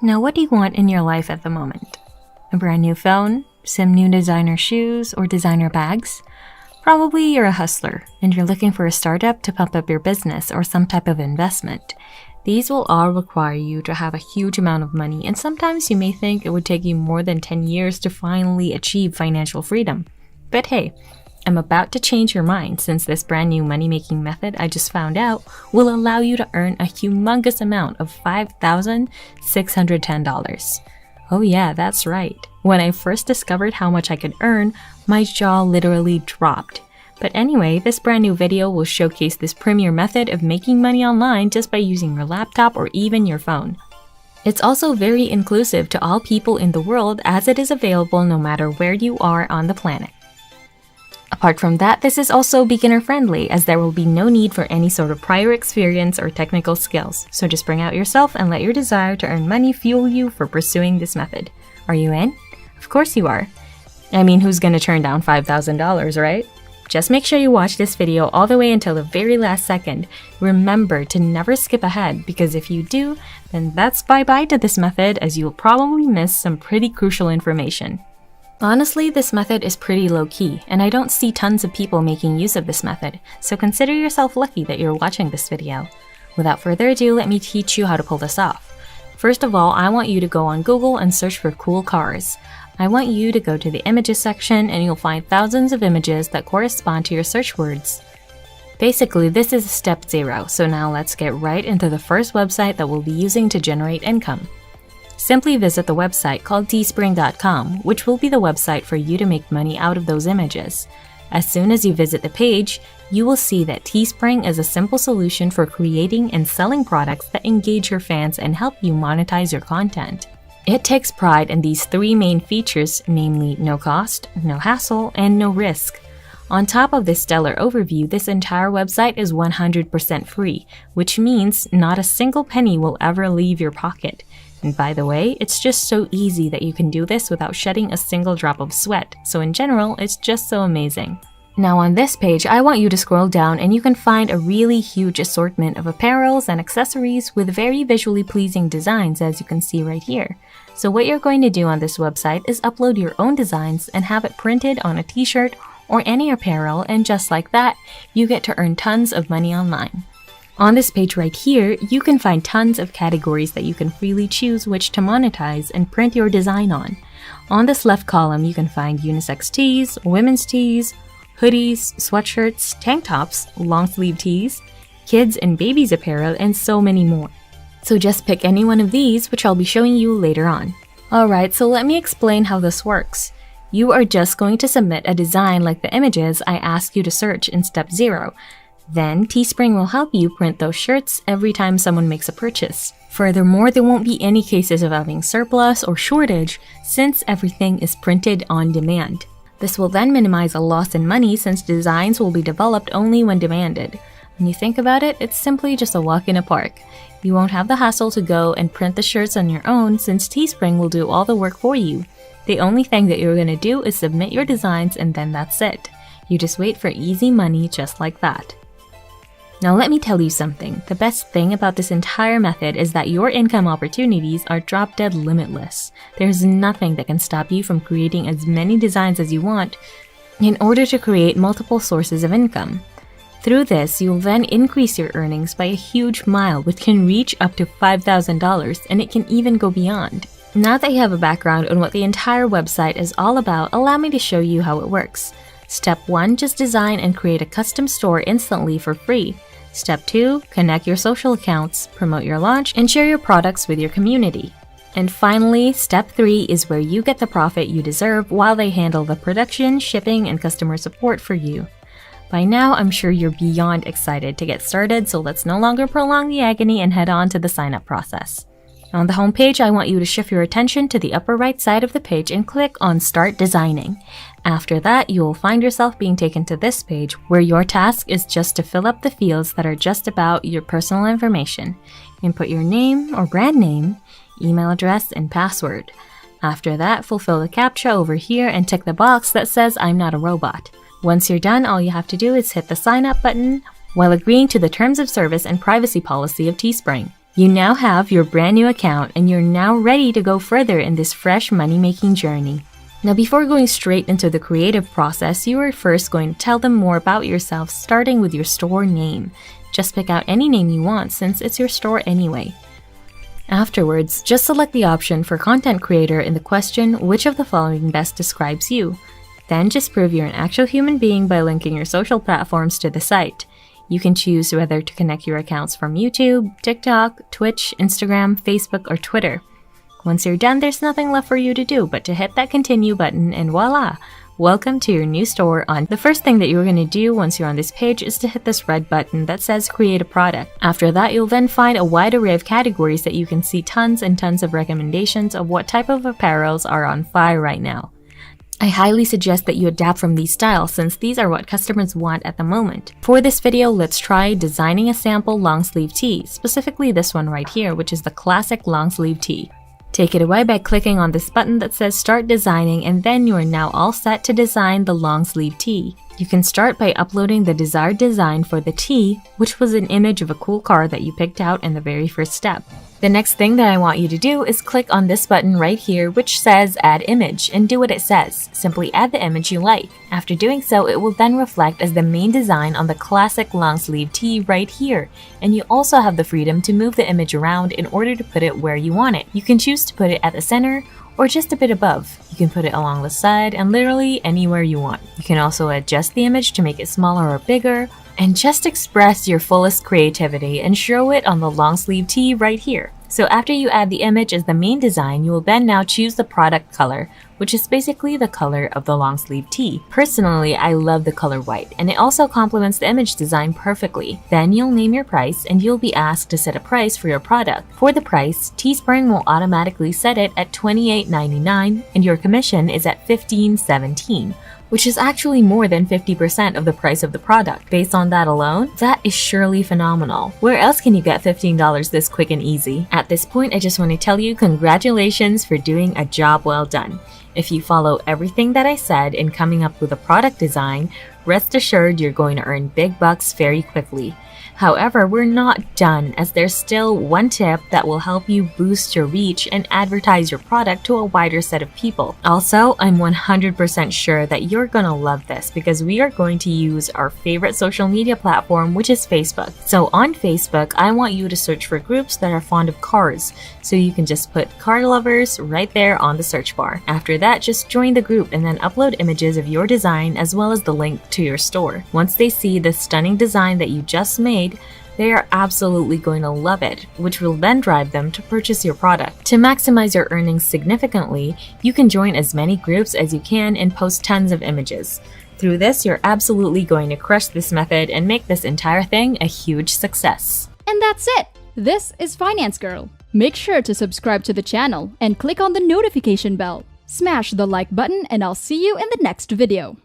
Now, what do you want in your life at the moment? A brand new phone, some new designer shoes, or designer bags? Probably you're a hustler and you're looking for a startup to pump up your business or some type of investment. These will all require you to have a huge amount of money, and sometimes you may think it would take you more than 10 years to finally achieve financial freedom. But hey, I'm about to change your mind, since this brand new money-making method I just found out will allow you to earn a humongous amount of $5,610. Oh yeah, that's right. When I first discovered how much I could earn, my jaw literally dropped. But anyway, this brand new video will showcase this premier method of making money online just by using your laptop or even your phone. It's also very inclusive to all people in the world, as it is available no matter where you are on the planet. Apart from that, this is also beginner friendly, as there will be no need for any sort of prior experience or technical skills. So just bring out yourself and let your desire to earn money fuel you for pursuing this method. Are you in? Of course you are. I mean, who's gonna turn down $5,000, right? Just make sure you watch this video all the way until the very last second. Remember to never skip ahead, because if you do, then that's bye-bye to this method, as you will probably miss some pretty crucial information. Honestly, this method is pretty low-key, and I don't see tons of people making use of this method, so consider yourself lucky that you're watching this video. Without further ado, let me teach you how to pull this off. First of all, I want you to go on Google and search for cool cars. I want you to go to the images section, and you'll find thousands of images that correspond to your search words. Basically, this is step 0, so now let's get right into the first website that we'll be using to generate income. Simply visit the website called teespring.com, which will be the website for you to make money out of those images. As soon as you visit the page, you will see that Teespring is a simple solution for creating and selling products that engage your fans and help you monetize your content. It takes pride in these 3 main features, namely no cost, no hassle, and no risk. On top of this stellar overview, this entire website is 100% free, which means not a single penny will ever leave your pocket. And by the way, it's just so easy that you can do this without shedding a single drop of sweat, so in general, it's just so amazing. Now on this page, I want you to scroll down and you can find a really huge assortment of apparels and accessories with very visually pleasing designs, as you can see right here. So what you're going to do on this website is upload your own designs and have it printed on a t-shirt or any apparel, and just like that, you get to earn tons of money online. On this page right here, you can find tons of categories that you can freely choose which to monetize and print your design on. On this left column, you can find unisex tees, women's tees, hoodies, sweatshirts, tank tops, long sleeve tees, kids and babies apparel, and so many more. So just pick any one of these, which I'll be showing you later on. Alright, so let me explain how this works. You are just going to submit a design like the images I asked you to search in step 0. Then Teespring will help you print those shirts every time someone makes a purchase. Furthermore, there won't be any cases of having surplus or shortage, since everything is printed on demand. This will then minimize a loss in money, since designs will be developed only when demanded. When you think about it, it's simply just a walk in a park. You won't have the hassle to go and print the shirts on your own, since Teespring will do all the work for you. The only thing that you're going to do is submit your designs, and then that's it. You just wait for easy money just like that. Now let me tell you something. The best thing about this entire method is that your income opportunities are drop-dead limitless. There's nothing that can stop you from creating as many designs as you want in order to create multiple sources of income. Through this, you'll then increase your earnings by a huge mile, which can reach up to $5,000, and it can even go beyond. Now that you have a background on what the entire website is all about, allow me to show you how it works. Step 1, just design and create a custom store instantly for free. Step 2, connect your social accounts, promote your launch, and share your products with your community. And finally, step 3 is where you get the profit you deserve while they handle the production, shipping, and customer support for you. By now, I'm sure you're beyond excited to get started, so let's no longer prolong the agony and head on to the sign-up process. On the home page, I want you to shift your attention to the upper right side of the page and click on Start Designing. After that, you will find yourself being taken to this page, where your task is just to fill up the fields that are just about your personal information. Input your name or brand name, email address, and password. After that, fulfill the CAPTCHA over here and tick the box that says I'm not a robot. Once you're done, all you have to do is hit the Sign Up button while agreeing to the terms of service and privacy policy of Teespring. You now have your brand new account and you're now ready to go further in this fresh money-making journey. Now, before going straight into the creative process, you are first going to tell them more about yourself, starting with your store name. Just pick out any name you want since it's your store anyway. Afterwards, just select the option for content creator in the question, which of the following best describes you. Then just prove you're an actual human being by linking your social platforms to the site. You can choose whether to connect your accounts from YouTube, TikTok, Twitch, Instagram, Facebook, or Twitter. Once you're done, there's nothing left for you to do but to hit that continue button and voila! Welcome to your new store. The first thing that you're going to do once you're on this page is to hit this red button that says create a product. After that, you'll then find a wide array of categories that you can see tons and tons of recommendations of what type of apparels are on fire right now. I highly suggest that you adapt from these styles since these are what customers want at the moment. For this video, let's try designing a sample long sleeve tee, specifically this one right here, which is the classic long sleeve tee. Take it away by clicking on this button that says start designing, and then you are now all set to design the long sleeve tee. You can start by uploading the desired design for the tee, which was an image of a cool car that you picked out in the very first step. The next thing that I want you to do is click on this button right here which says add image and do what it says. Simply add the image you like. After doing so, it will then reflect as the main design on the classic long sleeve tee right here, and you also have the freedom to move the image around in order to put it where you want it. You can choose to put it at the center or just a bit above. You can put it along the side and literally anywhere you want. You can also adjust the image to make it smaller or bigger, and just express your fullest creativity and show it on the long sleeve tee right here. So after you add the image as the main design, you will then now choose the product color, which is basically the color of the long sleeve tee. Personally, I love the color white, and it also complements the image design perfectly. Then you'll name your price and you'll be asked to set a price for your product. For the price, Teespring will automatically set it at $28.99 and your commission is at $15.17. Which is actually more than 50% of the price of the product. Based on that alone, that is surely phenomenal. Where else can you get $15 this quick and easy? At this point, I just want to tell you congratulations for doing a job well done. If you follow everything that I said in coming up with a product design, rest assured you're going to earn big bucks very quickly. However, we're not done, as there's still one tip that will help you boost your reach and advertise your product to a wider set of people. Also, I'm 100% sure that you're gonna love this because we are going to use our favorite social media platform, which is Facebook. So on Facebook, I want you to search for groups that are fond of cars. So you can just put car lovers right there on the search bar. After that, just join the group and then upload images of your design as well as the link to your store. Once they see the stunning design that you just made, they are absolutely going to love it, which will then drive them to purchase your product. To maximize your earnings significantly, you can join as many groups as you can and post tons of images. Through this, you're absolutely going to crush this method and make this entire thing a huge success. And that's it! This is Finance Girl. Make sure to subscribe to the channel and click on the notification bell. Smash the like button and I'll see you in the next video.